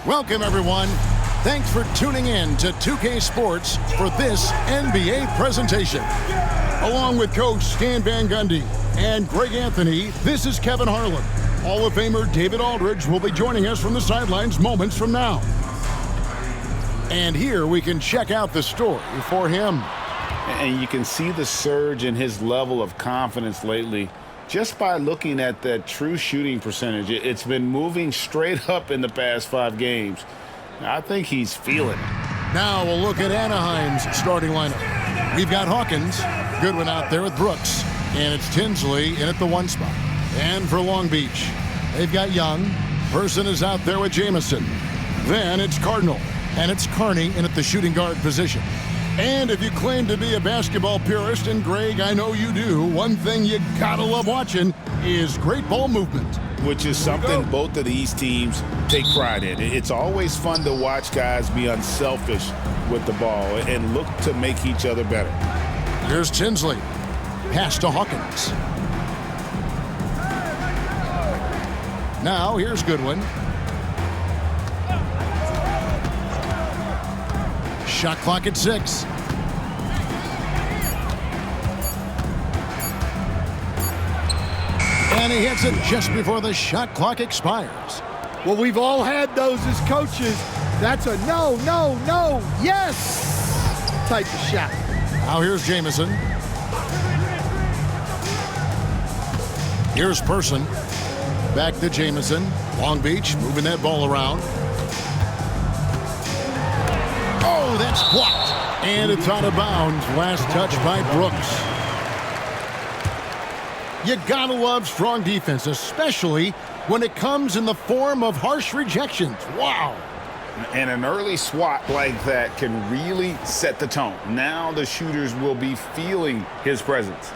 Welcome, everyone. Thanks for tuning in to 2K Sports for this NBA presentation. Along with Coach Stan Van Gundy and Greg Anthony, this is Kevin Harlan. Hall of Famer David Aldridge will be joining us from the sidelines moments from now. And here we can check out the story for him. And you can see the surge in his level of confidence lately just by looking at that true shooting percentage. It's been moving straight up in the past 5 games. I think he's feeling it. Now we'll look at Anaheim's starting lineup. We've got Hawkins, Goodwin out there with Brooks, and it's Tinsley in at the 1 spot. And for Long Beach, they've got Young. Person is out there with Jamison. Then it's Cardinal, and it's Carney in at the shooting guard position. And if you claim to be a basketball purist, and Greg, I know you do, one thing you gotta love watching is great ball movement. Which is something both of these teams take pride in. It's always fun to watch guys be unselfish with the ball and look to make each other better. Here's Tinsley. Pass to Hawkins. Now here's Goodwin. Shot clock at 6. And he hits it just before the shot clock expires. Well, we've all had those as coaches. That's a no, no, no, yes type of shot. Now here's Jamison. Here's Person. Back to Jamison. Long Beach moving that ball around. Oh, that's blocked. And it's out of bounds. Last touch by Brooks. You gotta love strong defense, especially when it comes in the form of harsh rejections. Wow. And an early swat like that can really set the tone. Now the shooters will be feeling his presence.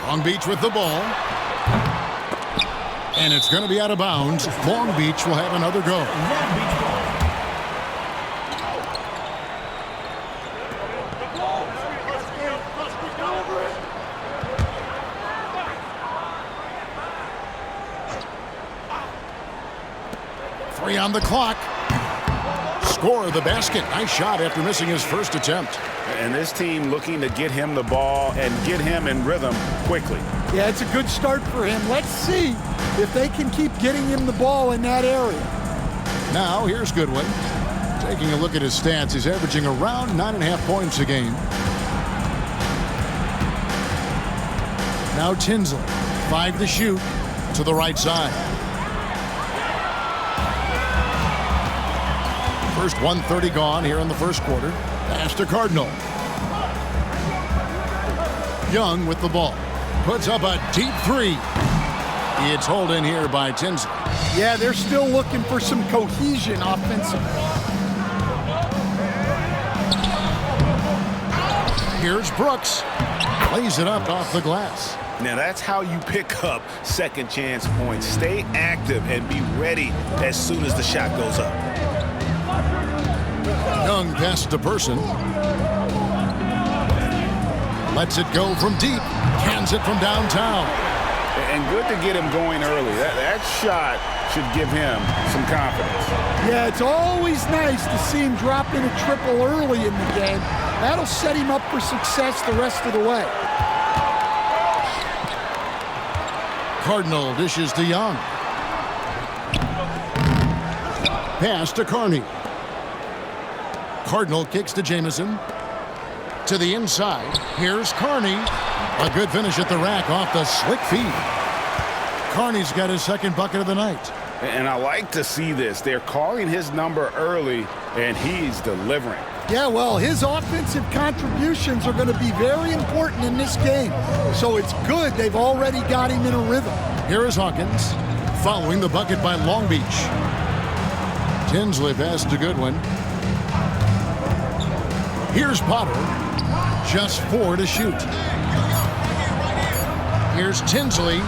Long Beach with the ball. And it's going to be out of bounds. Long Beach will have another go. Three on the clock. Score the basket. Nice shot after missing his first attempt. And this team looking to get him the ball and get him in rhythm quickly. Yeah, it's a good start for him. Let's see if they can keep getting him the ball in that area. Now here's Goodwin. Taking a look at his stats, he's averaging around 9.5 points a game. Now Tinsley, 5 to shoot, to the right side. First 1:30 gone here in the first quarter. Pass to Cardinal. Young with the ball. Puts up a deep 3. It's hauled in here by Tinsley. Yeah, they're still looking for some cohesion offensively. Here's Brooks. Lays it up off the glass. Now that's how you pick up second chance points. Stay active and be ready as soon as the shot goes up. Young pass to Person. Lets it go from deep. Cans it from downtown. And good to get him going early. That shot should give him some confidence. Yeah, it's always nice to see him drop in a triple early in the game. That'll set him up for success the rest of the way. Cardinal dishes to Young. Pass to Carney. Cardinal kicks to Jamison. To the inside. Here's Carney. A good finish at the rack off the slick feed. Carney's got his second bucket of the night. And I like to see this. They're calling his number early, and he's delivering. Yeah, well, his offensive contributions are going to be very important in this game. So it's good they've already got him in a rhythm. Here is Hawkins, following the bucket by Long Beach. Tinsley pass to Goodwin. Here's Potter. Just 4 to shoot. Here's Tinsley.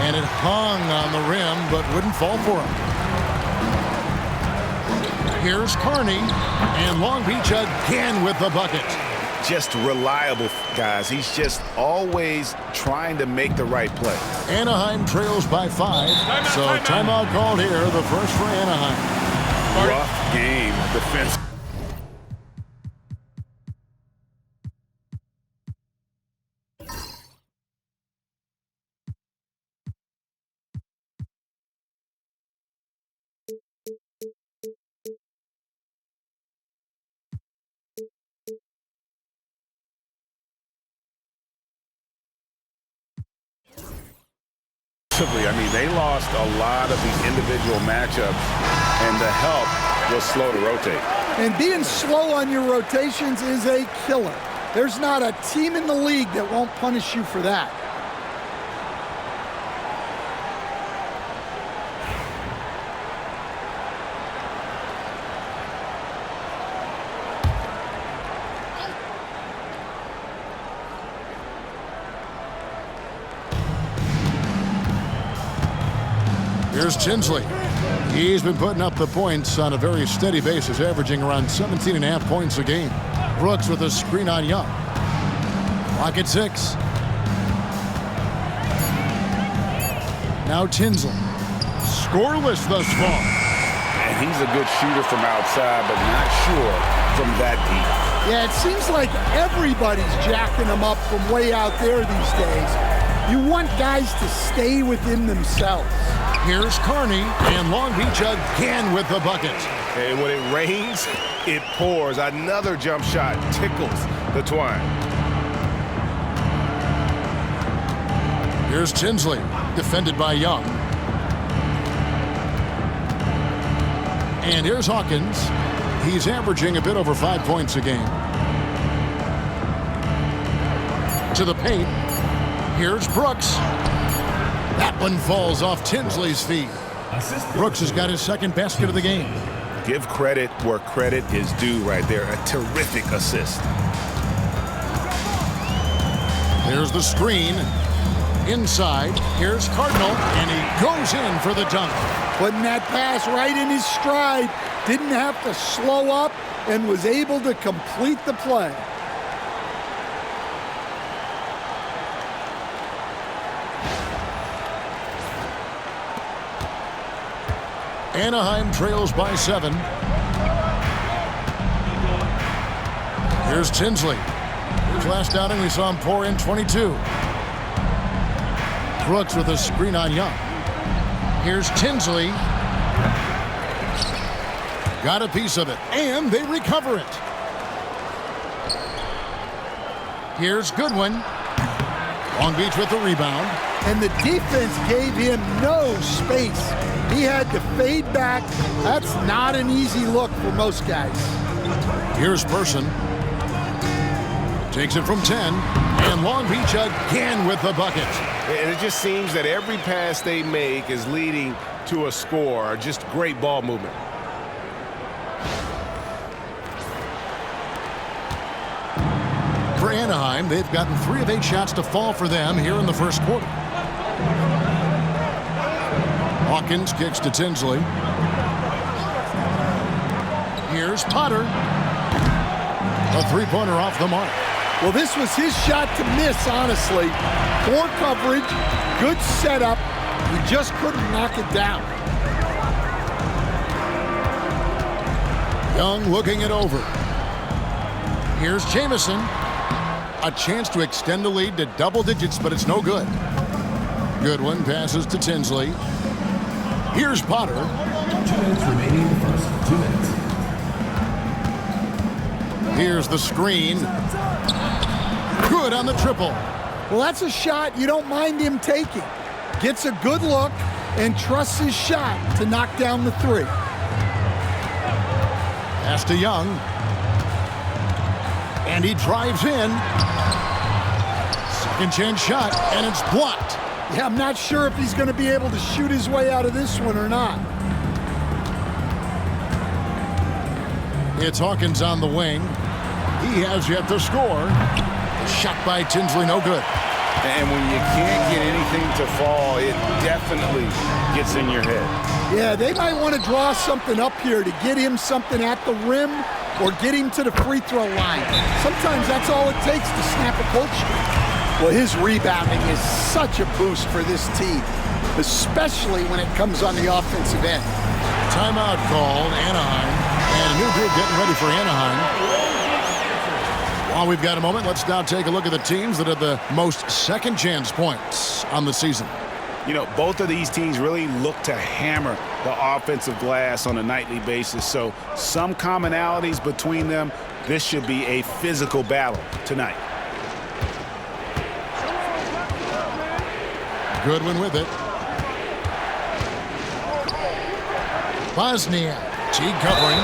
And it hung on the rim, but wouldn't fall for him. Here's Carney. And Long Beach again with the bucket. just reliable, guys. He's just always trying to make the right play. Anaheim trails by 5. Timeout called here, the first for Anaheim. Rough game defense. I mean, they lost a lot of the individual matchups, and the help was slow to rotate. And being slow on your rotations is a killer. There's not a team in the league that won't punish you for that. Here's Tinsley. He's been putting up the points on a very steady basis, averaging around 17.5 points a game. Brooks with a screen on Young. Clock at 6. Now Tinsley. Scoreless thus far. And he's a good shooter from outside, but not sure from that deep. Yeah, it seems like everybody's jacking them up from way out there these days. You want guys to stay within themselves. Here's Carney, and Long Beach again with the bucket. And when it rains, it pours. Another jump shot tickles the twine. Here's Tinsley, defended by Young. And here's Hawkins. He's averaging a bit over 5 points a game. To the paint. Here's Brooks. That one falls off Tinsley's feet. Brooks has got his second basket of the game. Give credit where credit is due right there. A terrific assist. There's the screen. Inside, here's Cardinal, and he goes in for the dunk. Putting that pass right in his stride. Didn't have to slow up and was able to complete the play. Anaheim trails by 7. Here's Tinsley. His last outing, we saw him pour in 22. Brooks with a screen on Young. Here's Tinsley. Got a piece of it, and they recover it. Here's Goodwin. Long Beach with the rebound. And the defense gave him no space. He had to fade back. That's not an easy look for most guys. Here's Person. Takes it from 10. And Long Beach again with the bucket. And it just seems that every pass they make is leading to a score. Just great ball movement. For Anaheim, they've gotten 3 of 8 shots to fall for them here in the first quarter. Hawkins kicks to Tinsley. Here's Potter. A three-pointer off the mark. Well, this was his shot to miss, honestly. Poor coverage, good setup. He just couldn't knock it down. Young looking it over. Here's Jamison. A chance to extend the lead to double digits, but it's no good. Goodwin passes to Tinsley. Here's Potter. 2 minutes remaining in the first. 2 minutes. Here's the screen. Good on the triple. Well, that's a shot you don't mind him taking. Gets a good look and trusts his shot to knock down the 3. Pass to Young. And he drives in. Second chance shot, and it's blocked. Yeah, I'm not sure if he's going to be able to shoot his way out of this one or not. It's Hawkins on the wing. He has yet to score. Shot by Tinsley, no good. And when you can't get anything to fall, it definitely gets in your head. Yeah, they might want to draw something up here to get him something at the rim or get him to the free throw line. Sometimes that's all it takes to snap a cold streak. Well, his rebounding is such a boost for this team, especially when it comes on the offensive end. Timeout called, Anaheim. And a new group getting ready for Anaheim. While we've got a moment, let's now take a look at the teams that have the most second chance points on the season. You know, both of these teams really look to hammer the offensive glass on a nightly basis. So some commonalities between them. This should be a physical battle tonight. Goodwin with it. Bosnia, Teague covering.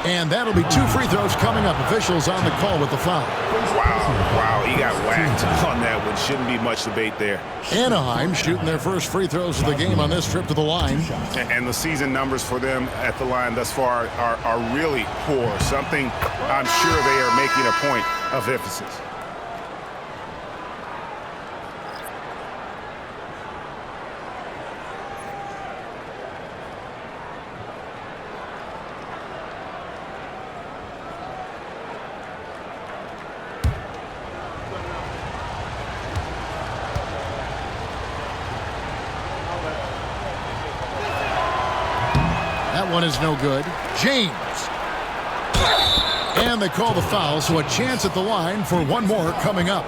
And that'll be 2 free throws coming up. Officials on the call with the foul. Wow, he got whacked on that one. Shouldn't be much debate there. Anaheim shooting their first free throws of the game on this trip to the line. And the season numbers for them at the line thus far are really poor. Something I'm sure they are making a point of emphasis. That one is no good. James. And they call the foul, so a chance at the line for one more coming up.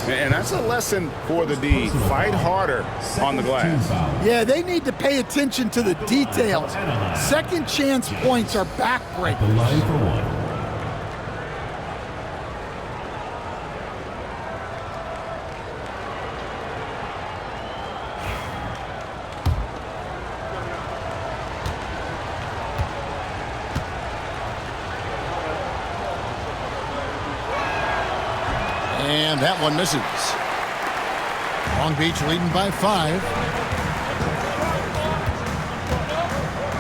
And that's a lesson for the D. Fight harder on the glass. Yeah, they need to pay attention to the details. Second chance points are backbreakers. The line for one. And that one misses. Long Beach leading by 5.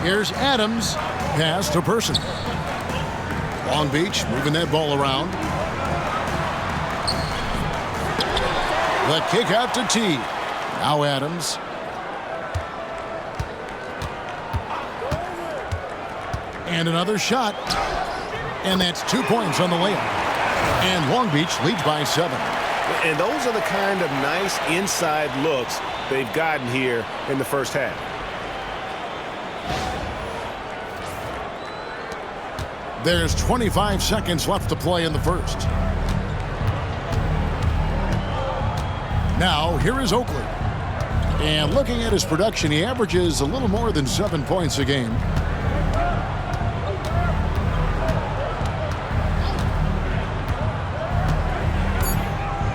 Here's Adams. Pass to Person. Long Beach moving that ball around. The kick out to T. Now Adams. And another shot. And that's 2 points on the layup. And Long Beach leads by 7. And those are the kind of nice inside looks they've gotten here in the first half. There's 25 seconds left to play in the first. Now, here is Oakley. And looking at his production, he averages a little more than 7 points a game.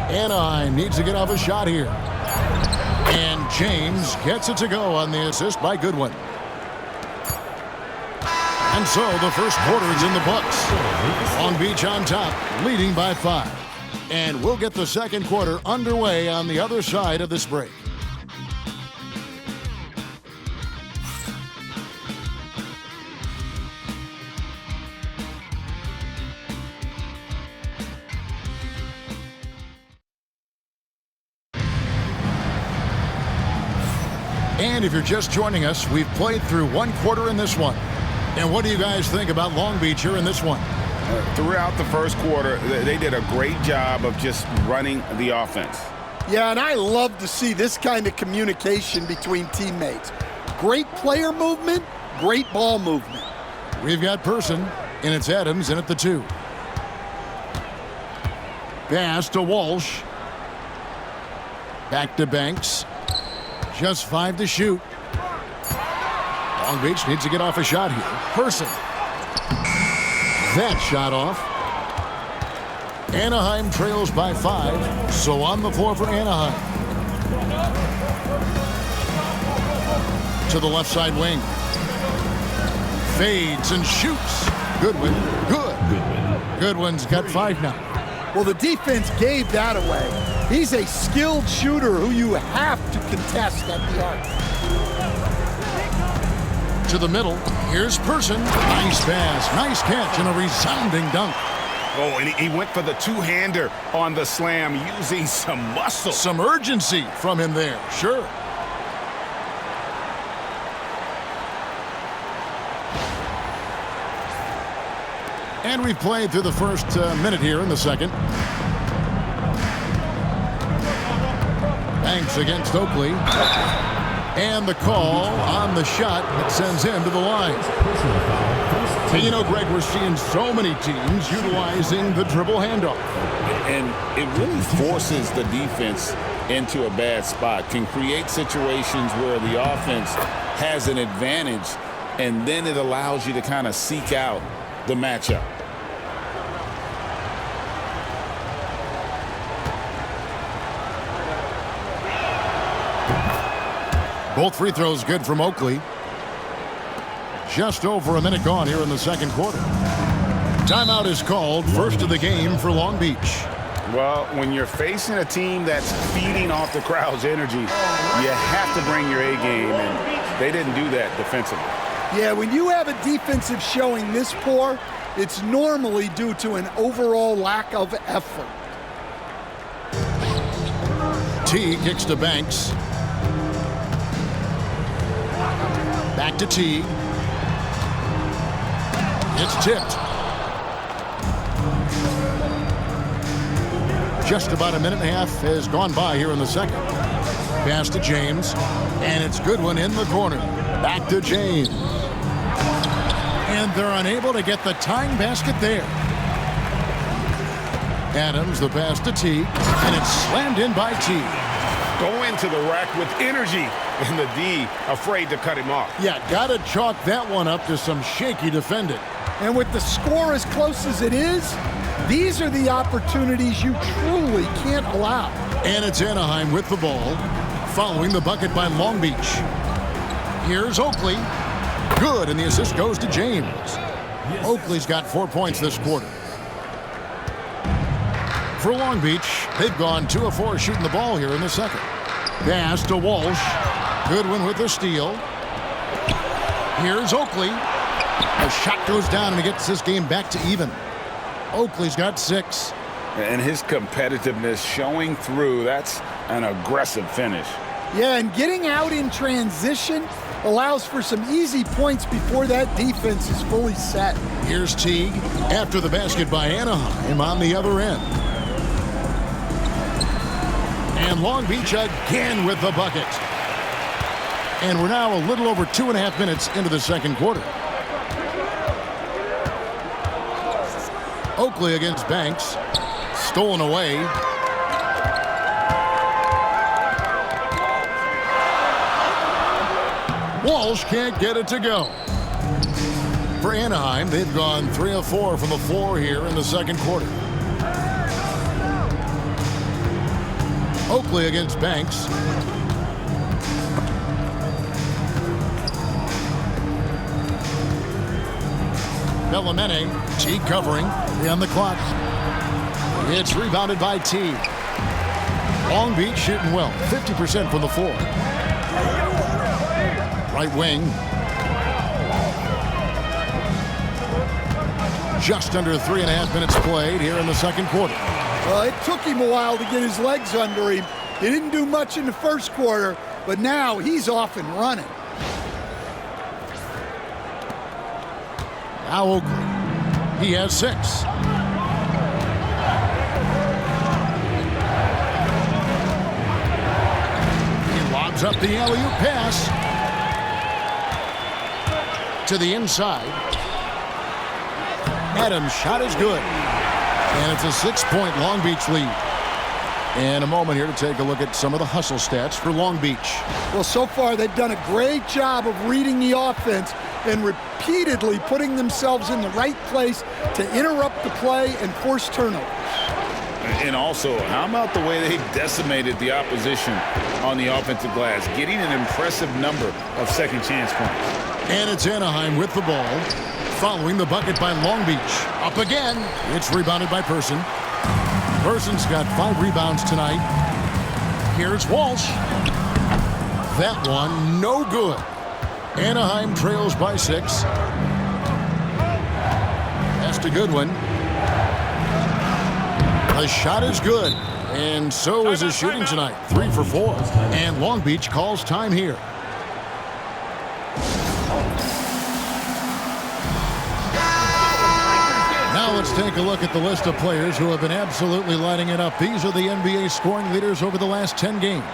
Anaheim needs to get off a shot here. And James gets it to go on the assist by Goodwin. And so the first quarter is in the books. Long Beach on top, leading by 5. And we'll get the second quarter underway on the other side of this break. And if you're just joining us, we've played through one quarter in this one. And what do you guys think about Long Beach here in this one? Throughout the first quarter, they did a great job of just running the offense. Yeah, and I love to see this kind of communication between teammates. Great player movement, great ball movement. We've got Person, and it's Adams in at the 2. Pass to Walsh. Back to Banks. Just 5 to shoot. Long Beach needs to get off a shot here. Person. That shot off. Anaheim trails by 5, so on the floor for Anaheim. To the left side wing. Fades and shoots. Goodwin. Good. Goodwin's got 5 now. Well, the defense gave that away. He's a skilled shooter who you have to contest at the arc. To the middle. Here's Person. Nice pass. Nice catch and a resounding dunk. Oh, and he went for the two-hander on the slam using some muscle. Some urgency from him there, sure. And we've played through the first minute here in the second. Banks against Oakley. And the call on the shot that sends him to the line. And you know, Greg, we're seeing so many teams utilizing the dribble handoff. And it really forces the defense into a bad spot, can create situations where the offense has an advantage, and then it allows you to kind of seek out the matchup. Both free throws good from Oakley. Just over a minute gone here in the second quarter. Timeout is called, first of the game for Long Beach. Well, when you're facing a team that's feeding off the crowd's energy, you have to bring your A game, and they didn't do that defensively. Yeah, when you have a defensive showing this poor, it's normally due to an overall lack of effort. T kicks to Banks. Back to T. It's tipped. Just about a minute and a half has gone by here in the second. Pass to James. And it's Goodwin in the corner. Back to James. And they're unable to get the tying basket there. Adams, the pass to T. And it's slammed in by T. Go into the rack with energy. And the D afraid to cut him off. Yeah, got to chalk that one up to some shaky defending. And with the score as close as it is, these are the opportunities you truly can't allow. And it's Anaheim with the ball, following the bucket by Long Beach. Here's Oakley. Good, and the assist goes to James. Oakley's got 4 points this quarter. For Long Beach, they've gone 2 of 4 shooting the ball here in the second. Pass to Walsh. Goodwin with the steal. Here's Oakley. The shot goes down and he gets this game back to even. Oakley's got 6. And his competitiveness showing through. That's an aggressive finish. Yeah, and getting out in transition allows for some easy points before that defense is fully set. Here's Teague after the basket by Anaheim on the other end. And Long Beach again with the bucket. And we're now a little over 2.5 minutes into the second quarter. Oakley against Banks. Stolen away. Walsh can't get it to go. For Anaheim, they've gone 3 of 4 from the floor here in the second quarter. Oakley against Banks. Bellamene, T covering, on the clock. It's rebounded by T. Long Beach shooting well, 50% from the floor. Right wing. Just under 3.5 minutes played here in the second quarter. Well, it took him a while to get his legs under him. He didn't do much in the first quarter, but now he's off and running. Now Oakley. He has 6. He lobs up the alley-oop pass to the inside. Adams' shot is good. And it's a 6-point Long Beach lead. And a moment here to take a look at some of the hustle stats for Long Beach. Well, so far they've done a great job of reading the offense and repeatedly putting themselves in the right place to interrupt the play and force turnovers. And also, how about the way they decimated the opposition on the offensive glass, getting an impressive number of second chance points. And it's Anaheim with the ball, following the bucket by Long Beach. Up again. It's rebounded by Person. Person's got 5 rebounds tonight. Here's Walsh. That one, no good. Anaheim trails by 6. Pass to Goodwin. The shot is good, and so is his shooting tonight. 3 for 4. And Long Beach calls time here. Now let's take a look at the list of players who have been absolutely lighting it up. These are the NBA scoring leaders over the last 10 games.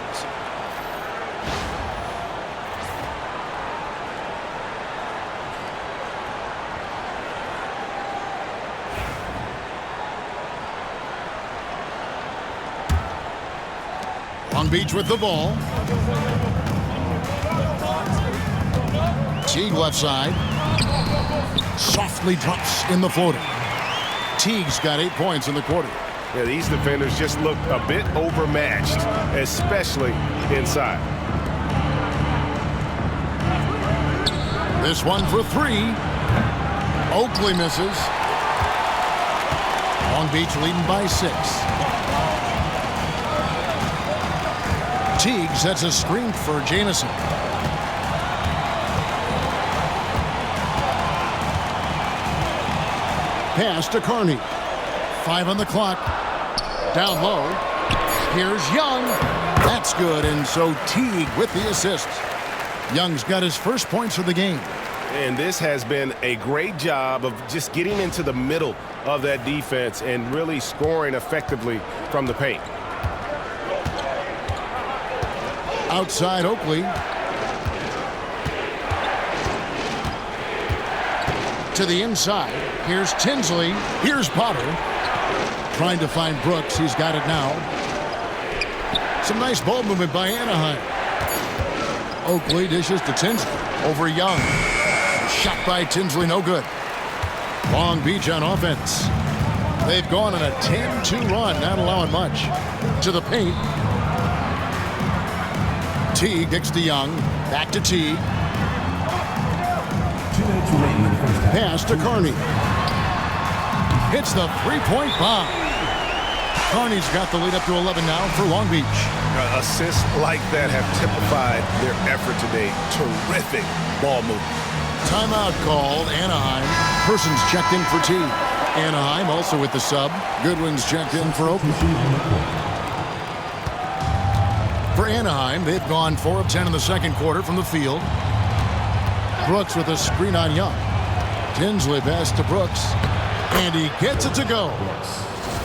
Long Beach with the ball. Teague left side. Softly drops in the floater. Teague's got 8 points in the quarter. Yeah, these defenders just look a bit overmatched, especially inside. This one for 3. Oakley misses. Long Beach leading by 6. Teague sets a screen for Jamison. Pass to Carney. 5 on the clock. Down low. Here's Young. That's good, and so Teague with the assist. Young's got his first points of the game. And this has been a great job of just getting into the middle of that defense and really scoring effectively from the paint. Outside Oakley. To the inside. Here's Tinsley. Here's Potter. Trying to find Brooks. He's got it now. Some nice ball movement by Anaheim. Oakley dishes to Tinsley. Over Young. Shot by Tinsley, no good. Long Beach on offense. They've gone on a 10-2 run, not allowing much. To the paint. Teague kicks to Young. Back to Teague. 2 minutes remaining in the first half. Pass to Carney. Hits the three-point bomb. Carney's got the lead up to 11 now for Long Beach. Assists like that have typified their effort today. Terrific ball movement. Timeout called. Anaheim. Persons checked in for Teague. Anaheim also with the sub. Goodwin's checked in for Oakland. For Anaheim, they've gone 4 of 10 in the second quarter from the field. Brooks with a screen on Young. Tinsley pass to Brooks. And he gets it to go.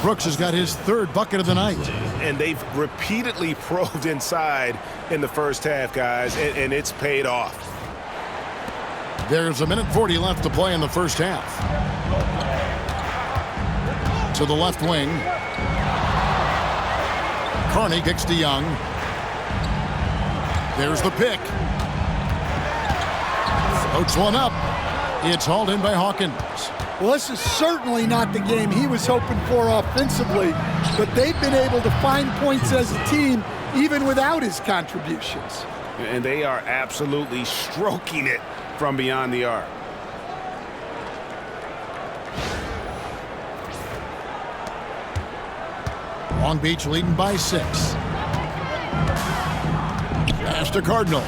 Brooks has got his 3rd bucket of the night. And they've repeatedly probed inside in the first half, guys, and it's paid off. There's 1:40 left to play in the first half. To the left wing. Carney kicks to Young. There's the pick. Floats one up. It's hauled in by Hawkins. Well, this is certainly not the game he was hoping for offensively, but they've been able to find points as a team even without his contributions. And they are absolutely stroking it from beyond the arc. Long Beach leading by 6. Pass to Cardinal.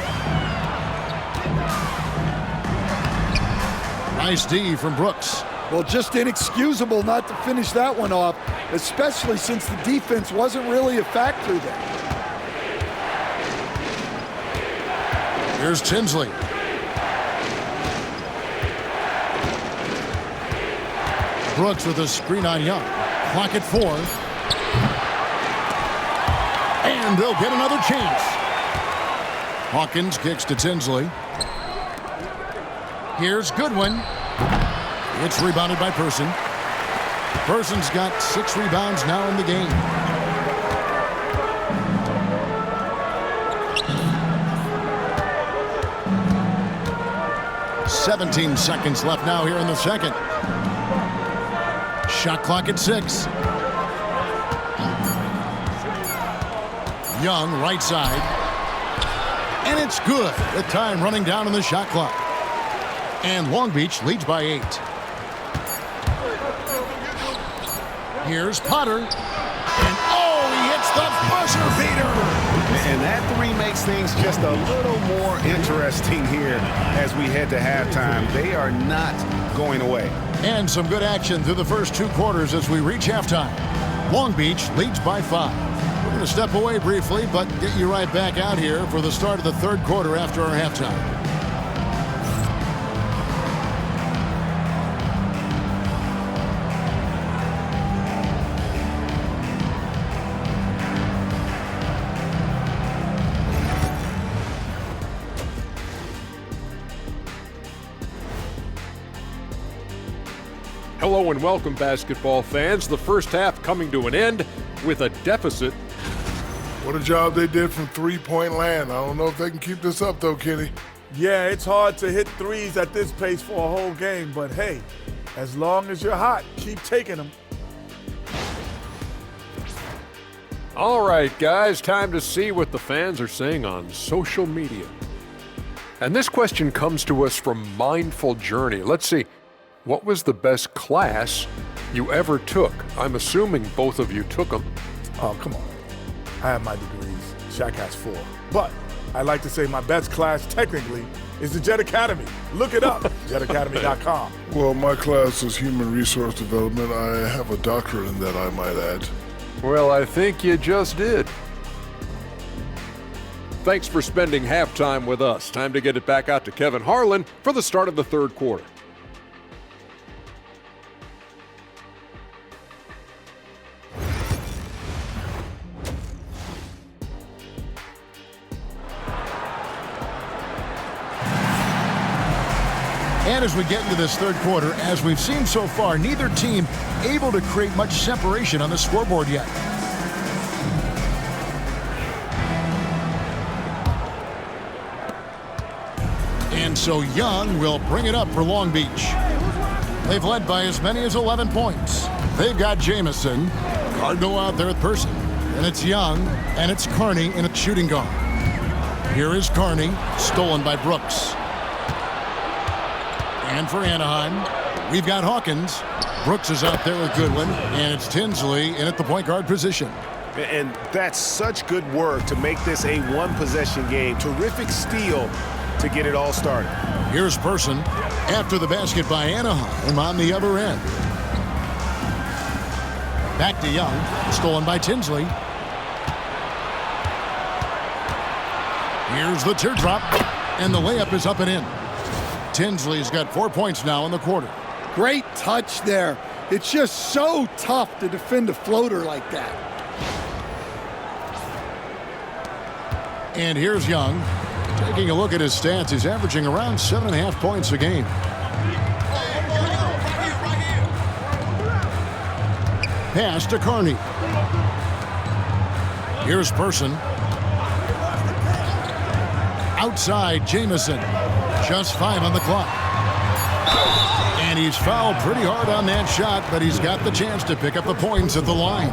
Nice D from Brooks. Well, just inexcusable not to finish that one off, especially since the defense wasn't really a factor there. Here's Tinsley. Brooks with a screen on Young. Clock at 4. And they'll get another chance. Hawkins kicks to Tinsley. Here's Goodwin. It's rebounded by Person. Person's got 6 rebounds now in the game. "17 seconds left now here in the second. Shot clock at 6. Young, right side. And it's good with time running down on the shot clock. And Long Beach leads by 8. Here's Potter. And oh, he hits the buzzer beater. And that 3 makes things just a little more interesting here as we head to halftime. They are not going away. And some good action through the first 2 quarters as we reach halftime. Long Beach leads by 5. We're going to step away briefly, but get you right back out here for the start of the third quarter after our halftime. Hello and welcome, basketball fans. The first half coming to an end with a deficit. What a job they did from three-point land. I don't know if they can keep this up, though, Kenny. Yeah, it's hard to hit threes at this pace for a whole game, but hey, as long as you're hot, keep taking them. All right, guys, time to see what the fans are saying on social media. And this question comes to us from Mindful Journey. Let's see. What was the best class you ever took? I'm assuming both of you took them. Oh, come on. I have my degrees. Shaq has 4. But I like to say my best class technically is the Jet Academy. Look it up, jetacademy.com. Well, my class is human resource development. I have a doctorate in that, I might add. Well, I think you just did. Thanks for spending halftime with us. Time to get it back out to Kevin Harlan for the start of the third quarter. And as we get into this third quarter, as we've seen so far, neither team able to create much separation on the scoreboard yet. And so Young will bring it up for Long Beach. They've led by as many as 11 points. They've got Jamison. Cardinal out there with Person. And it's Young, and it's Carney, and it's shooting guard. Here is Carney, stolen by Brooks. And for Anaheim, we've got Hawkins. Brooks is out there with Goodwin, and it's Tinsley in at the point guard position. And that's such good work to make this a one-possession game. Terrific steal to get it all started. Here's Person after the basket by Anaheim on the other end. Back to Young, stolen by Tinsley. Here's the teardrop, and the layup is up and in. Tinsley's got 4 points now in the quarter. Great touch there. It's just so tough to defend a floater like that. And here's Young. Taking a look at his stats, he's averaging around 7.5 points a game. Pass to Carney. Here's Person. Outside, Jamison. Just 5 on the clock. And he's fouled pretty hard on that shot, but he's got the chance to pick up the points at the line.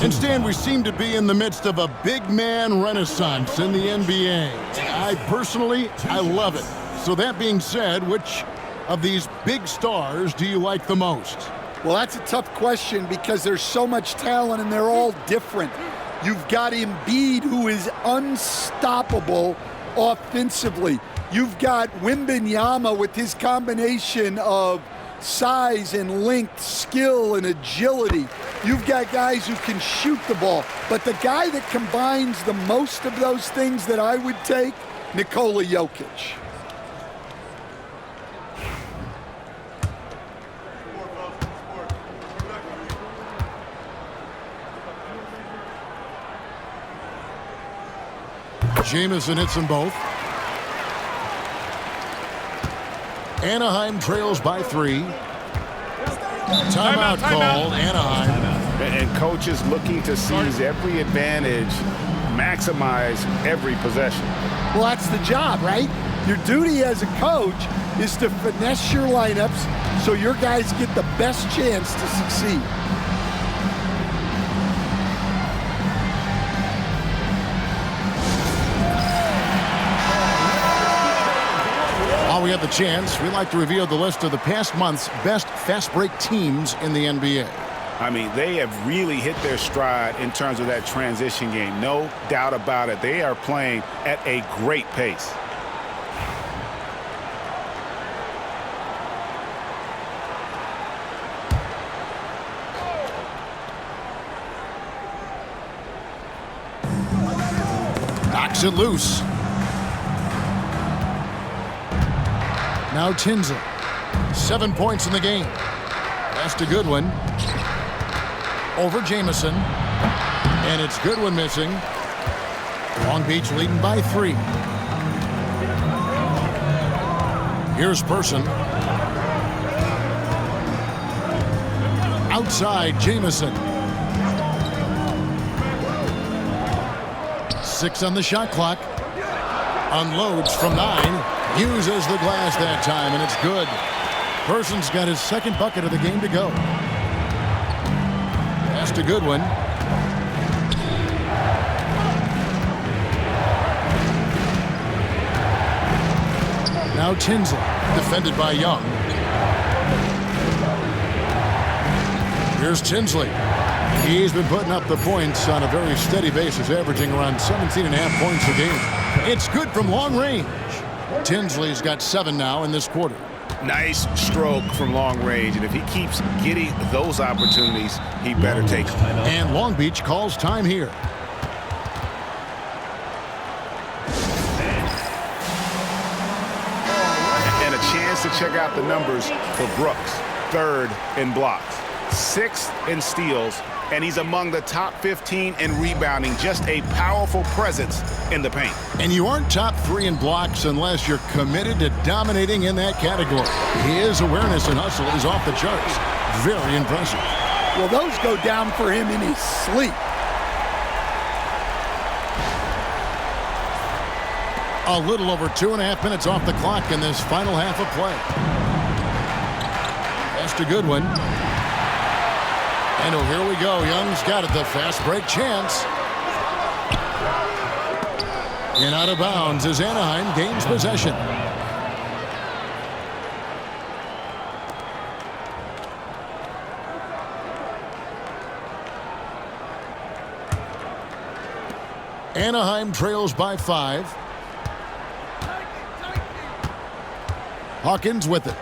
Instead, we seem to be in the midst of a big man renaissance in the NBA. I love it. So that being said, which of these big stars do you like the most? Well, that's a tough question because there's so much talent and they're all different. You've got Embiid, who is unstoppable offensively. You've got Wembanyama with his combination of size and length, skill and agility. You've got guys who can shoot the ball. But the guy that combines the most of those things that I would take, Nikola Jokic. Jamison hits them both. Anaheim trails by 3. Timeout called, Anaheim. And coaches looking to seize every advantage, maximize every possession. Well, that's the job, right? Your duty as a coach is to finesse your lineups so your guys get the best chance to succeed. While we have the chance, we'd like to reveal the list of the past month's best fast break teams in the NBA. I mean, they have really hit their stride in terms of that transition game. No doubt about it. They are playing at a great pace. Kicks it loose. Now Tinsley. 7 points in the game. That's to Goodwin. Over Jamison. And it's Goodwin missing. Long Beach leading by 3. Here's Person. Outside Jamison. 6 on the shot clock. Unloads from 9. Uses the glass that time, and it's good. Person's got his second bucket of the game to go. Pass to Goodwin. Now Tinsley, defended by Young. Here's Tinsley. He's been putting up the points on a very steady basis, averaging around 17.5 points a game. It's good from long range. Tinsley's got 7 now in this quarter. Nice stroke from long range, and if he keeps getting those opportunities, he better take them. And Long Beach calls time here. And a chance to check out the numbers for Brooks. 3rd in blocks, 6th in steals, and he's among the top 15 in rebounding. Just a powerful presence in the paint. And you aren't top 3 in blocks unless you're committed to dominating in that category. His awareness and hustle is off the charts. Very impressive. Well, those go down for him in his sleep. A little over 2.5 minutes off the clock in this final half of play. Pass to Goodwin. And here we go. Young's got it. The fast break chance. And out of bounds as Anaheim gains possession. Anaheim trails by 5. Hawkins with it.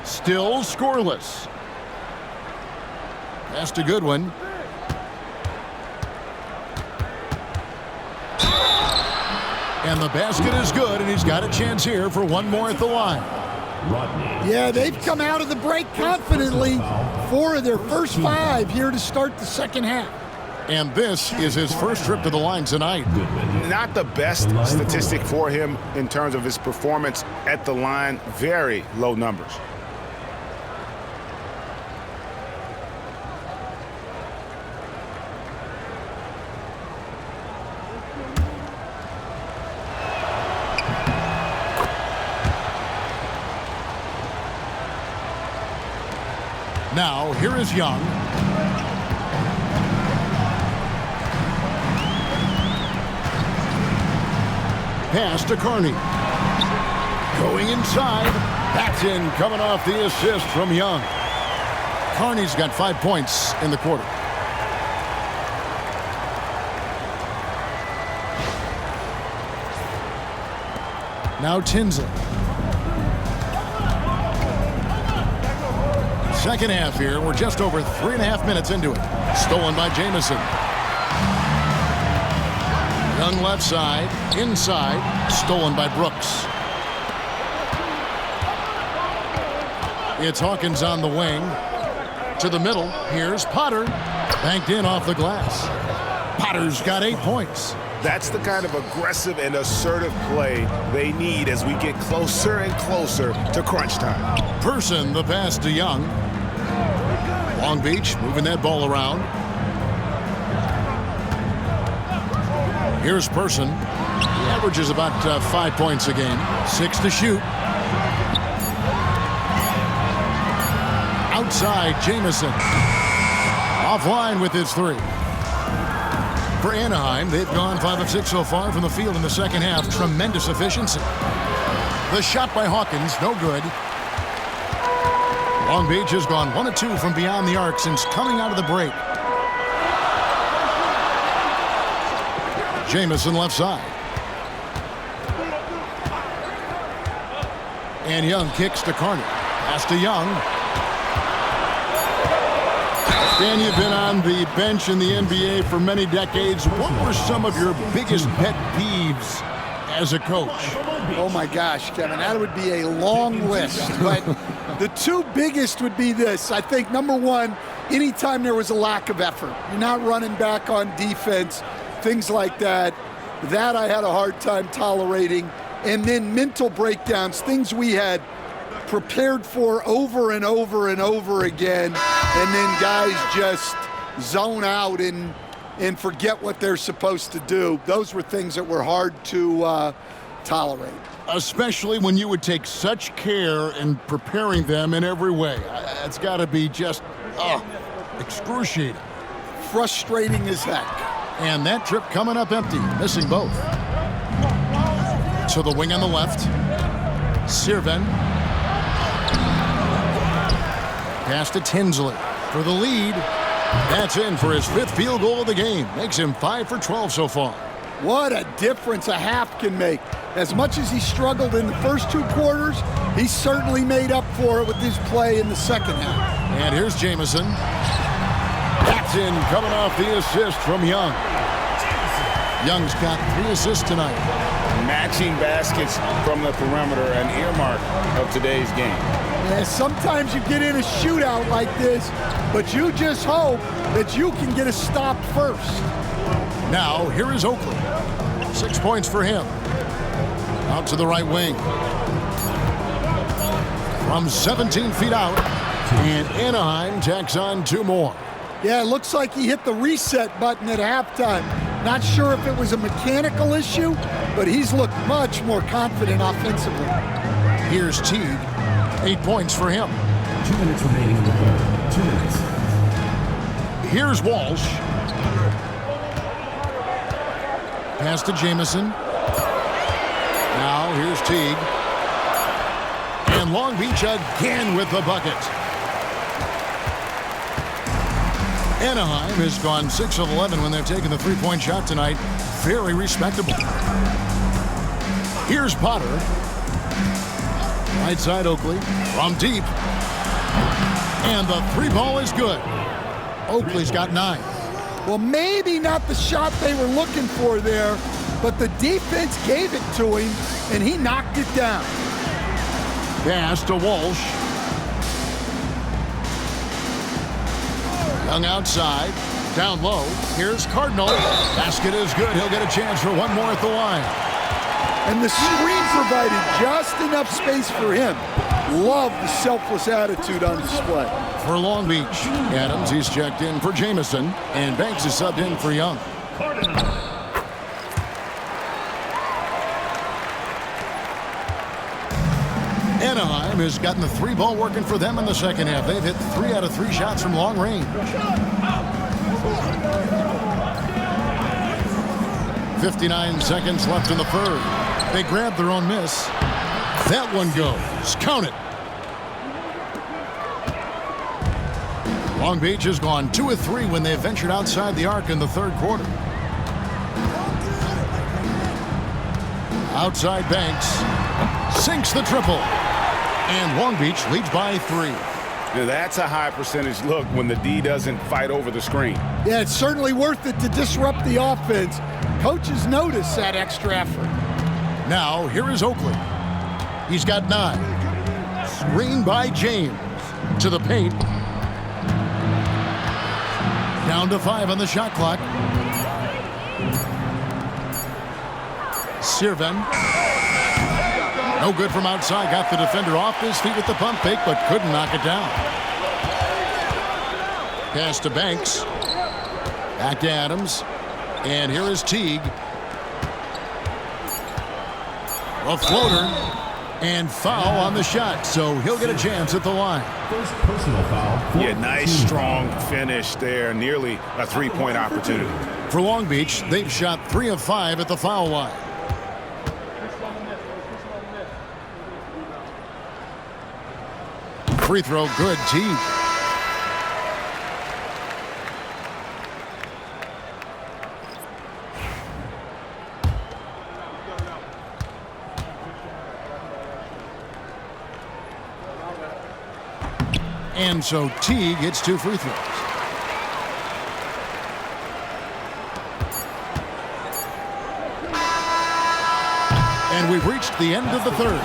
Still scoreless. Pass to Goodwin. And the basket is good, and he's got a chance here for one more at the line. Yeah, they've come out of the break confidently. 4 of their first 5 here to start the second half. And this is his first trip to the line tonight. Not the best statistic for him in terms of his performance at the line. Very low numbers. Now, here is Young. Pass to Carney. Going inside. That's in, coming off the assist from Young. Carney's got 5 points in the quarter. Now Tinsley. Second half here. We're just over 3.5 minutes into it. Stolen by Jamison. Young left side. Inside. Stolen by Brooks. It's Hawkins on the wing. To the middle. Here's Potter. Banked in off the glass. Potter's got 8 points. That's the kind of aggressive and assertive play they need as we get closer and closer to crunch time. Person, the pass to Young. Long Beach moving that ball around. Here's Person. He averages about 5 points a game. 6 to shoot. Outside, Jamison. Offline with his 3. For Anaheim, they've gone 5 of 6 so far from the field in the second half. Tremendous efficiency. The shot by Hawkins, no good. Long Beach has gone 1 of 2 from beyond the arc since coming out of the break. Jamison left side. And Young kicks to Carney. Pass to Young. Dan, you've been on the bench in the NBA for many decades. What were some of your biggest pet peeves as a coach? Oh my gosh, Kevin, that would be a long list. But the two biggest would be this. I think number one, anytime there was a lack of effort, you're not running back on defense, things like that. That I had a hard time tolerating. And then mental breakdowns, things we had prepared for over and over and over again, and then guys just zone out and forget what they're supposed to do. Those were things that were hard to tolerate. Especially when you would take such care in preparing them in every way. It's got to be just excruciating. Frustrating as heck. And that trip coming up empty, missing both. To the wing on the left. Sirven. Pass to Tinsley for the lead. That's in for his 5th field goal of the game. Makes him 5 for 12 so far. What a difference a half can make. As much as he struggled in the first 2 quarters, he certainly made up for it with his play in the second half. And here's Jamison. That's in, coming off the assist from Young. Young's got 3 assists tonight. Matching baskets from the perimeter, an earmark of today's game. Yeah, sometimes you get in a shootout like this, but you just hope that you can get a stop first. Now, here is Oakley. 6 points for him. Out to the right wing. From 17 feet out, and Anaheim tacks on 2 more. Yeah, it looks like he hit the reset button at halftime. Not sure if it was a mechanical issue, but he's looked much more confident offensively. Here's Teague. 8 points for him. 2 minutes remaining in the third. 2 minutes. Here's Walsh. Pass to Jamison. Now here's Teague. And Long Beach again with the bucket. Anaheim has gone 6 of 11 when they've taken the 3-point shot tonight. Very respectable. Here's Potter. Right side Oakley from deep. And the 3 ball is good. Oakley's got 9. Well, maybe not the shot they were looking for there, but the defense gave it to him, and he knocked it down. Pass to Walsh. Young outside. Down low. Here's Cardinal. Basket is good. He'll get a chance for 1 more at the line. And the screen provided just enough space for him. Love the selfless attitude on display. For Long Beach, Adams, he's checked in for Jamison, and Banks is subbed in for Young. Anaheim has gotten the 3 ball working for them in the second half. They've hit 3 out of 3 shots from long range. 59 seconds left in the third. They grab their own miss. That one goes. Count it. Long Beach has gone 2 of 3 when they ventured outside the arc in the third quarter. Outside Banks. Sinks the triple. And Long Beach leads by 3. Now that's a high percentage look when the D doesn't fight over the screen. Yeah, it's certainly worth it to disrupt the offense. Coaches notice that extra effort. Now, here is Oakley. He's got 9. Screen by James. To the paint. Down to 5 on the shot clock. Sirven. No good from outside. Got the defender off his feet with the pump fake, but couldn't knock it down. Pass to Banks. Back to Adams. And here is Teague. A floater. And foul on the shot, so he'll get a chance at the line. First personal foul. Yeah, nice strong finish there. Nearly a 3-point opportunity. For Long Beach, they've shot 3 of 5 at the foul line. Free throw, good. Teague. And so Teague hits 2 free throws. And we've reached the end of the third.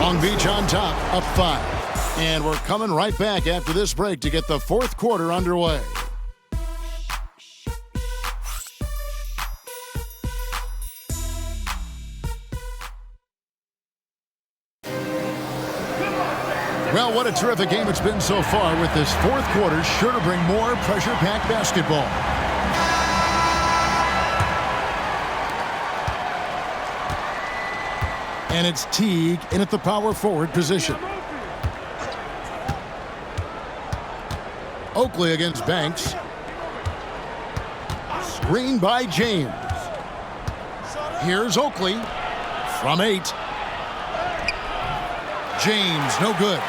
Long Beach on top, up 5. And we're coming right back after this break to get the fourth quarter underway. Well, what a terrific game it's been so far, with this fourth quarter sure to bring more pressure-packed basketball. And it's Teague in at the power forward position. Oakley against Banks. Screen by James. Here's Oakley from 8. James, no good.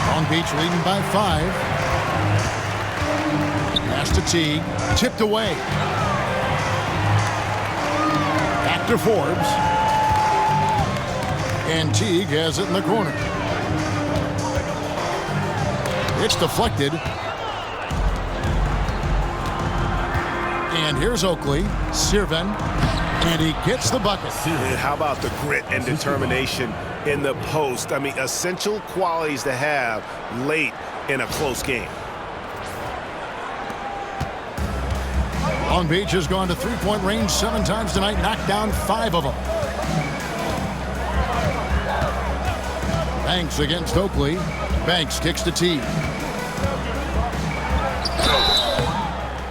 Long Beach leading by 5. Pass to Teague. Tipped away. Back to Forbes. And Teague has it in the corner. It's deflected. And here's Oakley. Sirven. And he gets the bucket. And how about the grit and determination in the post? I mean, essential qualities to have late in a close game. Long Beach has gone to three-point range 7 times tonight, knocked down 5 of them. Banks against Oakley. Banks kicks to Teague.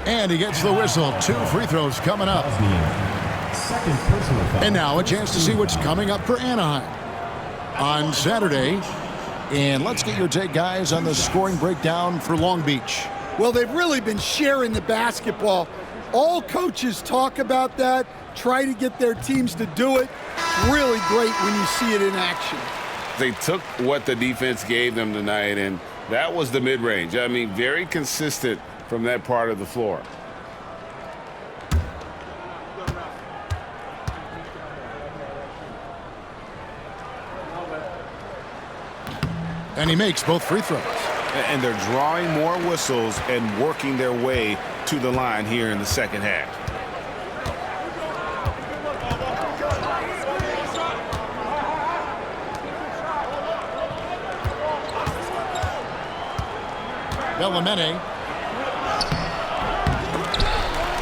And he gets the whistle. 2 free throws coming up. And now a chance to see what's coming up for Anaheim on Saturday. And let's get your take, guys, on the scoring breakdown for Long Beach. Well, they've really been sharing the basketball. All coaches talk about that, try to get their teams to do it. Really great when you see it in action. They took what the defense gave them tonight, and that was the mid-range. I mean, very consistent from that part of the floor. And he makes both free throws. And they're drawing more whistles and working their way to the line here in the second half. Bellamene.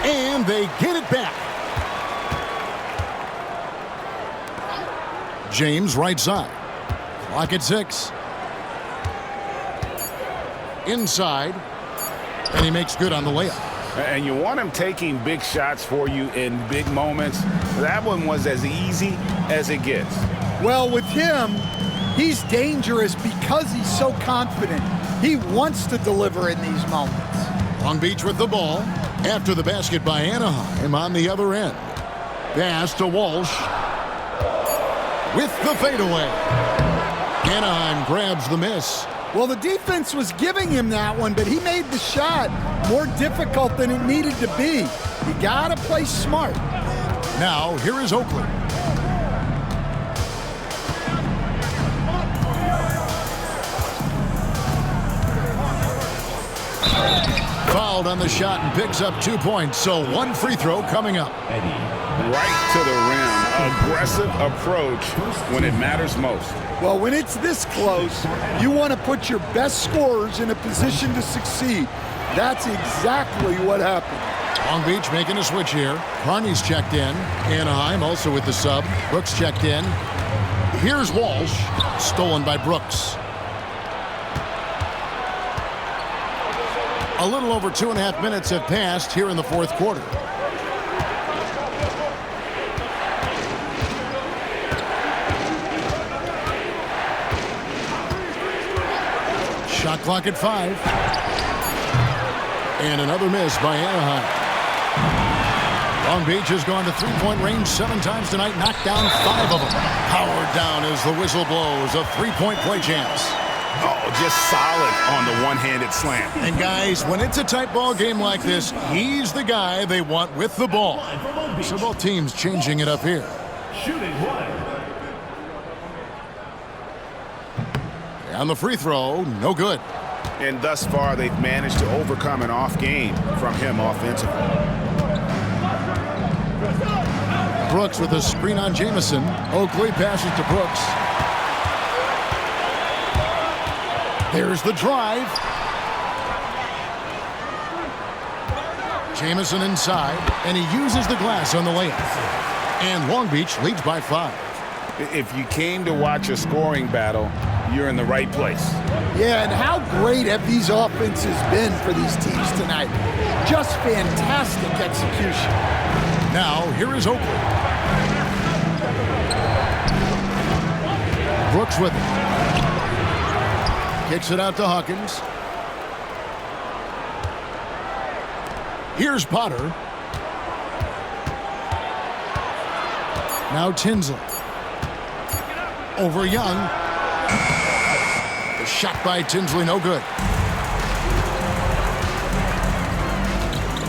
And they get it back. James right side. Clock at 6. Inside. And he makes good on the layup. And you want him taking big shots for you in big moments. That one was as easy as it gets. Well, with him, he's dangerous because he's so confident. He wants to deliver in these moments. Long Beach with the ball. After the basket by Anaheim on the other end. Pass to Walsh. With the fadeaway. Anaheim grabs the miss. Well, the defense was giving him that one, but he made the shot more difficult than it needed to be. You got to play smart. Now, here is Oakley. Fouled on the shot and picks up 2 points, so 1 free throw coming up. Right to the rim. Aggressive approach when it matters most. Well, when it's this close, you want to put your best scorers in a position to succeed. That's exactly what happened. Long Beach making a switch here. Carney's checked in. Anaheim also with the sub. Brooks checked in. Here's Walsh. Stolen by Brooks. A little over 2.5 minutes have passed here in the fourth quarter. Shot clock at 5. And another miss by Anaheim. Long Beach has gone to three-point range 7 times tonight, knocked down 5 of them. Powered down as the whistle blows. A 3-point play chance. Oh, just solid on the one-handed slam. And guys, when it's a tight ball game like this, he's the guy they want with the ball. So both teams changing it up here. Shooting 1. And the free throw, no good. And thus far, they've managed to overcome an off game from him offensively. Brooks with a screen on Jamison. Oakley passes to Brooks. Here's the drive. Jamison inside, and he uses the glass on the layup. And Long Beach leads by 5. If you came to watch a scoring battle, you're in the right place. Yeah, and how great have these offenses been for these teams tonight? Just fantastic execution. Now, here is Oakley. Brooks with it. Kicks it out to Hawkins. Here's Potter. Now Tinsley. Over Young. The shot by Tinsley, no good.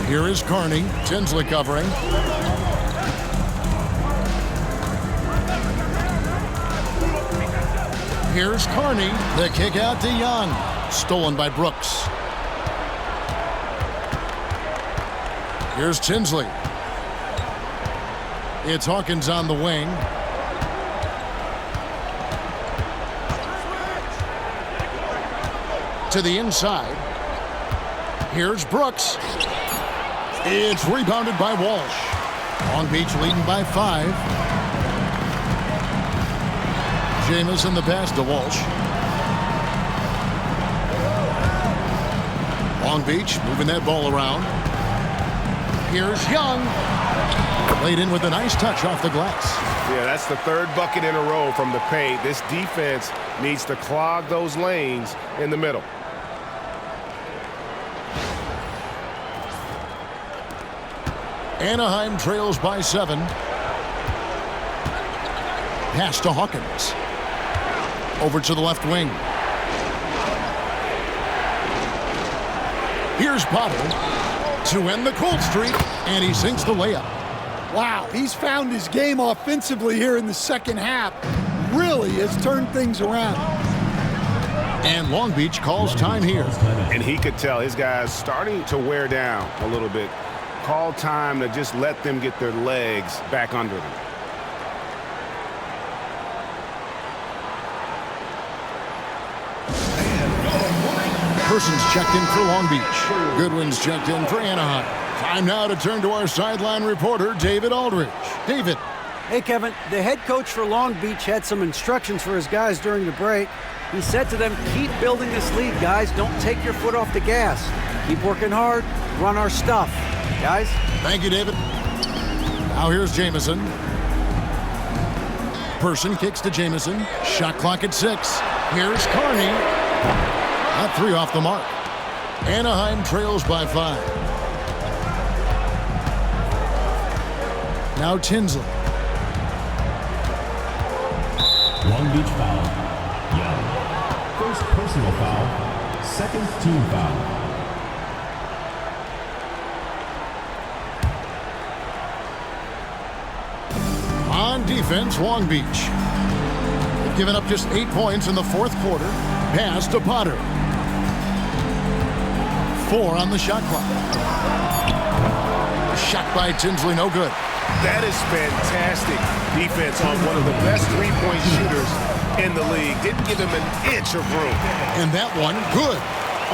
Here is Carney. Tinsley covering. Here's Carney. The kick out to Young. Stolen by Brooks. Here's Tinsley. It's Hawkins on the wing. To the inside. Here's Brooks. It's rebounded by Walsh. Long Beach leading by 5. Jamison the pass to Walsh. Long Beach moving that ball around. Here's Young. Laid in with a nice touch off the glass. Yeah, that's the 3rd bucket in a row from the paint. This defense needs to clog those lanes in the middle. Anaheim trails by 7. Pass to Hawkins. Over to the left wing. Here's Potter to end the cold streak, and he sinks the layup. Wow, he's found his game offensively here in the second half. Really has turned things around. And Long Beach calls time here. And he could tell his guys starting to wear down a little bit. Call time to just let them get their legs back under them. Persons checked in for Long Beach. Goodwin's checked in for Anaheim. Time now to turn to our sideline reporter, David Aldridge. David. Hey, Kevin. The head coach for Long Beach had some instructions for his guys during the break. He said to them, keep building this lead, guys. Don't take your foot off the gas. Keep working hard. Run our stuff. Guys? Thank you, David. Now here's Jamison. Person kicks to Jamison. Shot clock at 6. Here's Carney. Not 3 off the mark. Anaheim trails by 5. Now Tinsley. Long Beach foul. Young. First personal foul. Second team foul. On defense, Long Beach. They've given up just 8 points in the 4th quarter. Pass to Potter. 4 on the shot clock. Shot by Tinsley, no good. That is fantastic defense on one of the best three-point shooters in the league. Didn't give him an inch of room. And that one, good.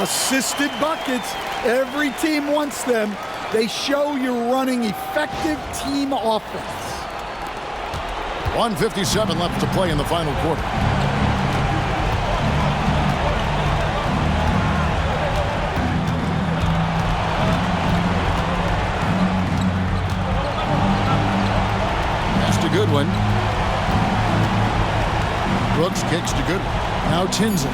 Assisted buckets. Every team wants them. They show you're running effective team offense. 1:57 left to play in the final quarter. Pass to Goodwin. Brooks kicks to Goodwin. Now Tinsley.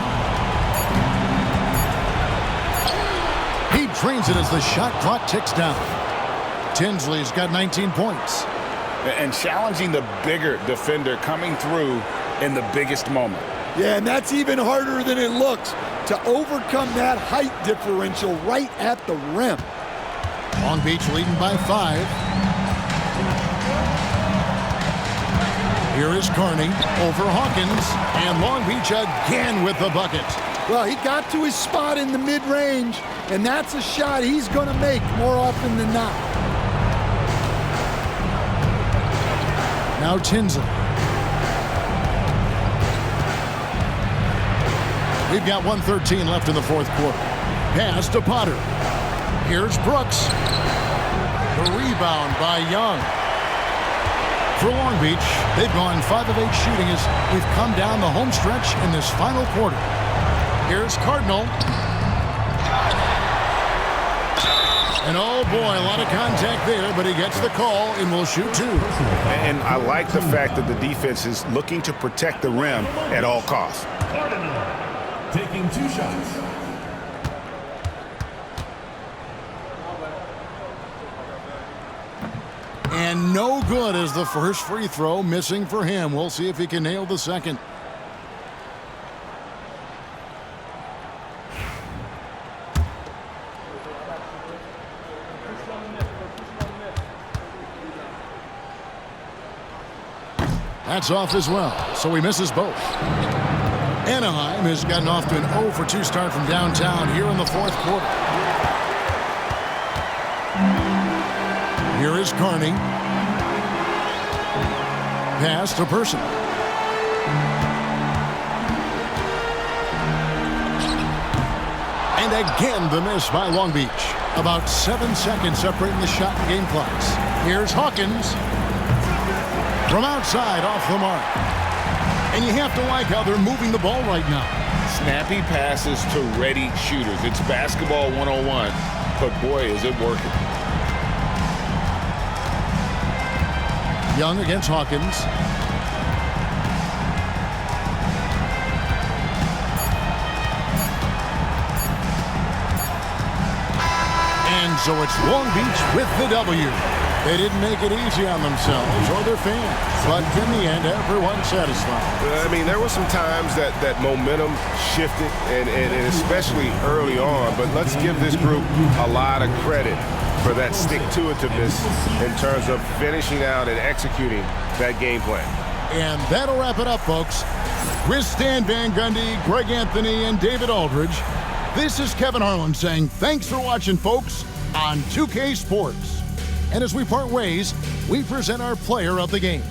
He drains it as the shot clock ticks down. Tinsley's got 19 points. And challenging the bigger defender coming through in the biggest moment. Yeah, and that's even harder than it looks to overcome that height differential right at the rim. Long Beach leading by 5. Here is Carney over Hawkins, and Long Beach again with the bucket. Well, he got to his spot in the mid-range, and that's a shot he's going to make more often than not. Now Tinsley. We've got 1:13 left in the fourth quarter. Pass to Potter. Here's Brooks. The rebound by Young. For Long Beach, they've gone 5 of 8 shooting as we've come down the home stretch in this final quarter. Here's Cardinal. And oh boy, a lot of contact there, but he gets the call and will shoot 2. And I like the fact that the defense is looking to protect the rim at all costs. Taking 2 shots. And no good as the first free throw, missing for him. We'll see if he can nail the second. That's off as well, so he misses both. Anaheim has gotten off to an 0 for 2 start from downtown here in the fourth quarter. Here is Carney. Pass to Person. And again the miss by Long Beach. About 7 seconds separating the shot and game clocks. Here's Hawkins. From outside, off the mark. And you have to like how they're moving the ball right now. Snappy passes to ready shooters. It's basketball 101, but boy, is it working. Young against Hawkins. And so it's Long Beach with the W. They didn't make it easy on themselves or their fans, but in the end, everyone's satisfied. I mean, there were some times that momentum shifted, and especially early on, but let's give this group a lot of credit for that stick-to-itiveness in terms of finishing out and executing that game plan. And that'll wrap it up, folks. With Stan Van Gundy, Greg Anthony, and David Aldridge, this is Kevin Harlan saying thanks for watching, folks, on 2K Sports. And as we part ways, we present our player of the game.